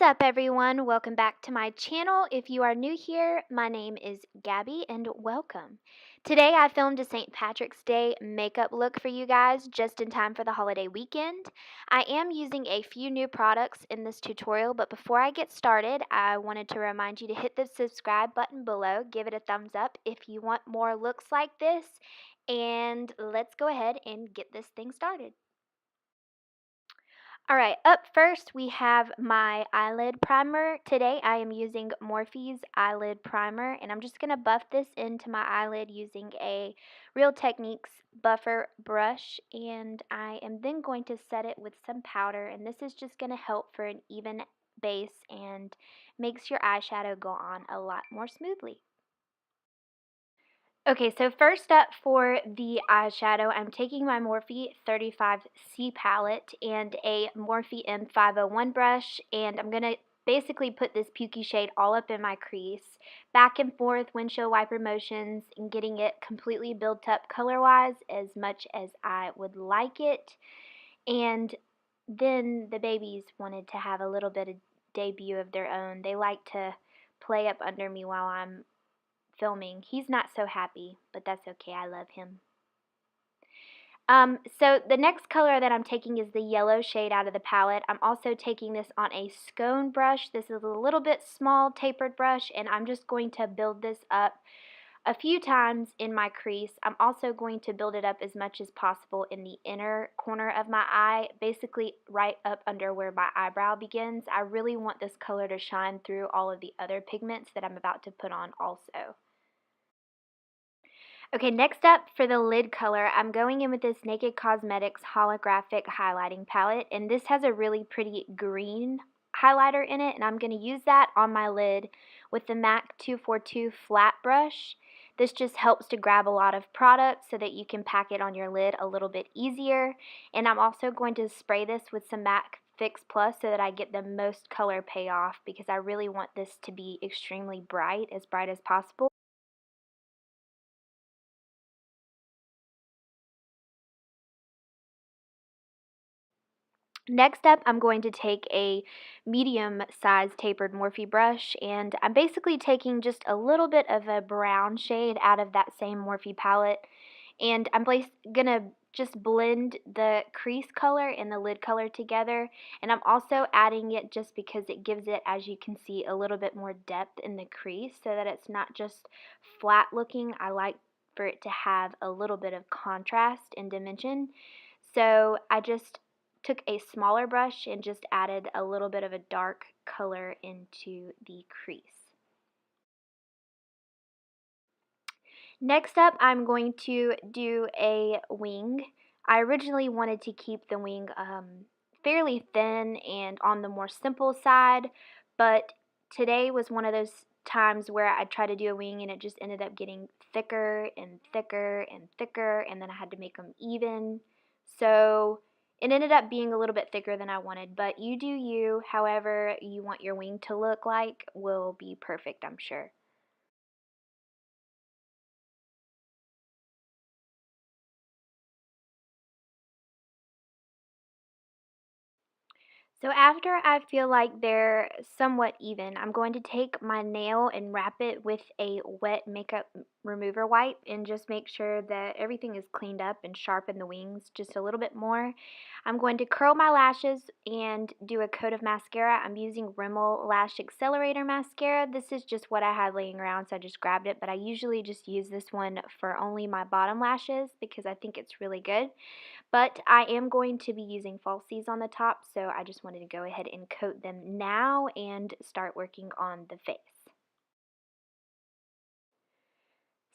up, everyone? Welcome back to my channel. If you are new here, my name is Gabby and welcome. Today I filmed a St. Patrick's Day makeup look for you guys just in time for the holiday weekend. I am using a few new products in this tutorial, but before I get started, I wanted to remind you to hit the subscribe button below, give it a thumbs up if you want more looks like this, and let's go ahead and get this thing started. Alright, up first we have my eyelid primer. Today I am using Morphe's eyelid primer, and I'm just going to buff this into my eyelid using a Real Techniques buffer brush, and I am then going to set it with some powder, and this is just going to help for an even base and makes your eyeshadow go on a lot more smoothly. Okay, so first up for the eyeshadow, I'm taking my Morphe 35C palette and a Morphe M501 brush, and I'm going to basically put this pukey shade all up in my crease, back and forth windshield wiper motions, and getting it completely built up color-wise as much as I would like it. And then the babies wanted to have a little bit of debut of their own. They like to play up under me while I'm filming. He's not so happy, but that's okay. I love him. So the next color that I'm taking is the yellow shade out of the palette. I'm also taking this on a scone brush. This is a little bit small tapered brush, and I'm just going to build this up a few times in my crease. I'm also going to build it up as much as possible in the inner corner of my eye, basically right up under where my eyebrow begins. I really want this color to shine through all of the other pigments that I'm about to put on also. Okay, next up for the lid color, I'm going in with this Naked Cosmetics holographic highlighting palette, and this has a really pretty green highlighter in it, and I'm going to use that on my lid with the MAC 242 flat brush. This just helps to grab a lot of product so that you can pack it on your lid a little bit easier, and I'm also going to spray this with some MAC Fix Plus so that I get the most color payoff, because I really want this to be extremely bright as possible. Next up, I'm going to take a medium-sized tapered Morphe brush, and I'm basically taking just a little bit of a brown shade out of that same Morphe palette, and I'm gonna just blend the crease color and the lid color together, and I'm also adding it just because it gives it, as you can see, a little bit more depth in the crease so that it's not just flat looking. I like for it to have a little bit of contrast and dimension. So I just took a smaller brush and just added a little bit of a dark color into the crease. Next up, I'm going to do a wing. I originally wanted to keep the wing fairly thin and on the more simple side, but today was one of those times where I tried to do a wing and it just ended up getting thicker and thicker and thicker, and then I had to make them even. So it ended up being a little bit thicker than I wanted, but you do you. However you want your wing to look like will be perfect, I'm sure. So after I feel like they're somewhat even, I'm going to take my nail and wrap it with a wet makeup remover wipe and just make sure that everything is cleaned up and sharpen the wings just a little bit more. I'm going to curl my lashes and do a coat of mascara. I'm using Rimmel Lash Accelerator mascara. This is just what I had laying around, so I just grabbed it, but I usually just use this one for only my bottom lashes because I think it's really good. But I am going to be using falsies on the top, so I just wanted to go ahead and coat them now and start working on the face.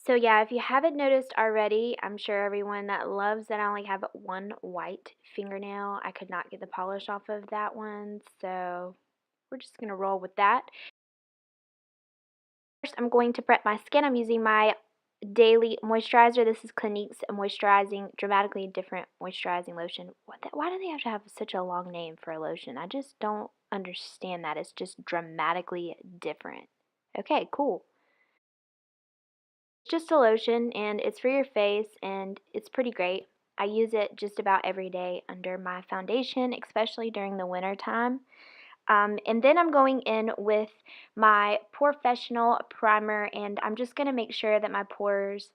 So yeah, if you haven't noticed already, I'm sure everyone that loves that I only have one white fingernail. I could not get the polish off of that one, so we're just going to roll with that. First, I'm going to prep my skin. I'm using my daily moisturizer. This is Clinique's moisturizing, dramatically different moisturizing lotion. Why do they have to have such a long name for a lotion? I just don't understand that. It's just dramatically different. Okay, cool. It's just a lotion, and it's for your face, and it's pretty great. I use it just about every day under my foundation, especially during the winter time. And then I'm going in with my Professional primer, and I'm just going to make sure that my pores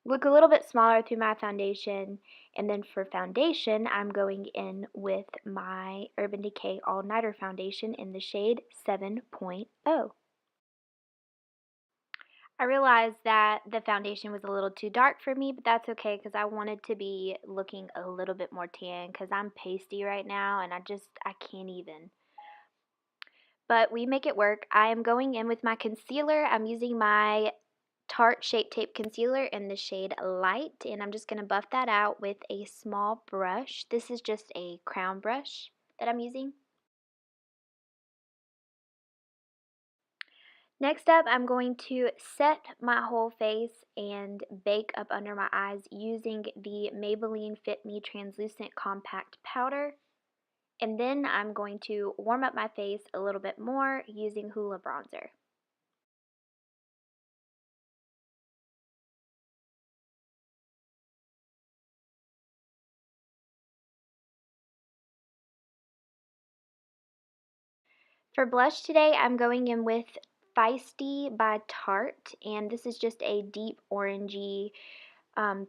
look a little bit smaller through my foundation. And then for foundation, I'm going in with my Urban Decay All Nighter foundation in the shade 7.0. I realized that the foundation was a little too dark for me, but that's okay because I wanted to be looking a little bit more tan because I'm pasty right now and I can't even. But we make it work. I am going in with my concealer. I'm using my Tarte Shape Tape Concealer in the shade Light, and I'm just going to buff that out with a small brush. This is just a crown brush that I'm using. Next up, I'm going to set my whole face and bake up under my eyes using the Maybelline Fit Me Translucent Compact Powder. And then I'm going to warm up my face a little bit more using Hoola Bronzer. For blush today, I'm going in with Feisty by Tarte, and this is just a deep orangey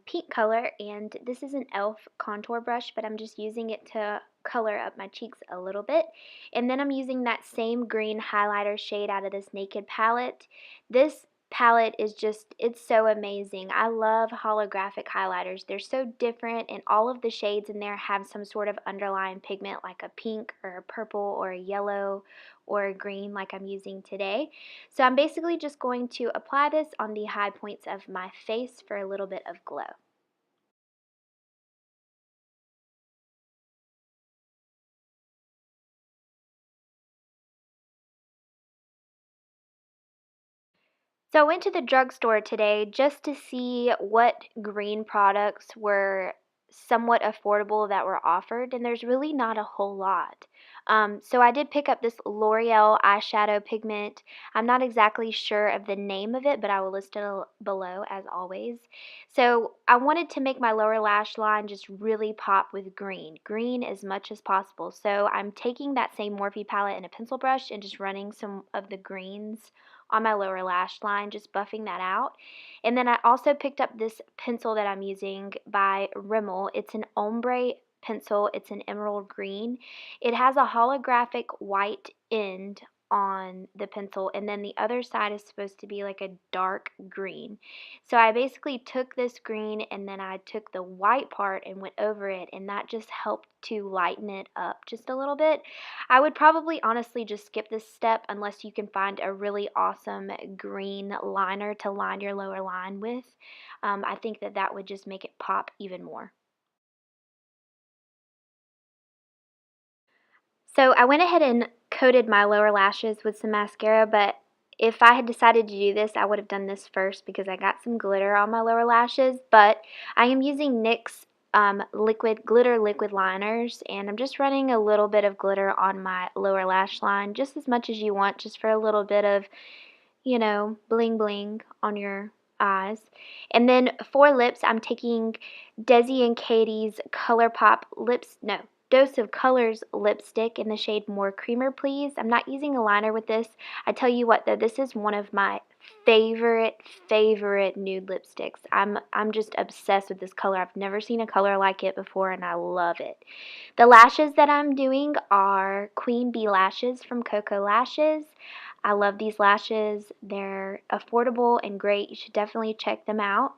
pink color, and this is an e.l.f. contour brush, but I'm just using it to color up my cheeks a little bit. And then I'm using that same green highlighter shade out of this Naked palette. This palette is just, it's so amazing. I love holographic highlighters. They're so different, and all of the shades in there have some sort of underlying pigment, like a pink or a purple or a yellow or a green like I'm using today. So I'm basically just going to apply this on the high points of my face for a little bit of glow. So I went to the drugstore today just to see what green products were somewhat affordable that were offered, and there's really not a whole lot. So I did pick up this L'Oreal eyeshadow pigment. I'm not exactly sure of the name of it, but I will list it below as always. So I wanted to make my lower lash line just really pop with green as much as possible. So I'm taking that same Morphe palette and a pencil brush and just running some of the greens on my lower lash line, just buffing that out. And then I also picked up this pencil that I'm using by Rimmel. It's an ombre pencil. It's an emerald green. It has a holographic white end on the pencil, and then the other side is supposed to be like a dark green. So I basically took this green and then I took the white part and went over it, and that just helped to lighten it up just a little bit. I would probably honestly just skip this step unless you can find a really awesome green liner to line your lower line with. I think that that would just make it pop even more. So I went ahead and coated my lower lashes with some mascara, but if I had decided to do this, I would have done this first because I got some glitter on my lower lashes. But I am using NYX liquid liners, and I'm just running a little bit of glitter on my lower lash line, just as much as you want, just for a little bit of, you know, bling bling on your eyes. And then for lips, I'm taking Desi and Katie's ColourPop lips, no, Dose of Colors lipstick in the shade More Creamer Please. I'm not using a liner with this. I tell you what though, this is one of my favorite nude lipsticks. I'm just obsessed with this color. I've never seen a color like it before, and I love it. The lashes that I'm doing are Queen Bee lashes from Koko Lashes. I love these lashes. They're affordable and great. You should definitely check them out.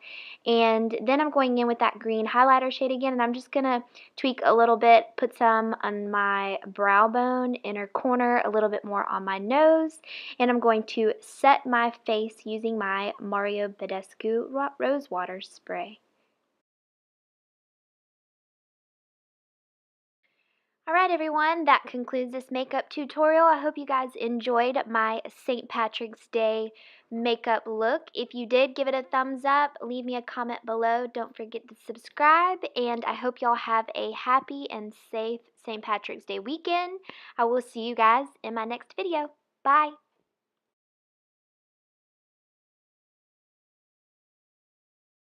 And then I'm going in with that green highlighter shade again, and I'm just going to tweak a little bit, put some on my brow bone, inner corner, a little bit more on my nose, and I'm going to set my face using my Mario Badescu Rose Water Spray. Alright everyone, that concludes this makeup tutorial. I hope you guys enjoyed my St. Patrick's Day makeup look. If you did, give it a thumbs up, leave me a comment below. Don't forget to subscribe, and I hope y'all have a happy and safe St. Patrick's Day weekend. I will see you guys in my next video. Bye!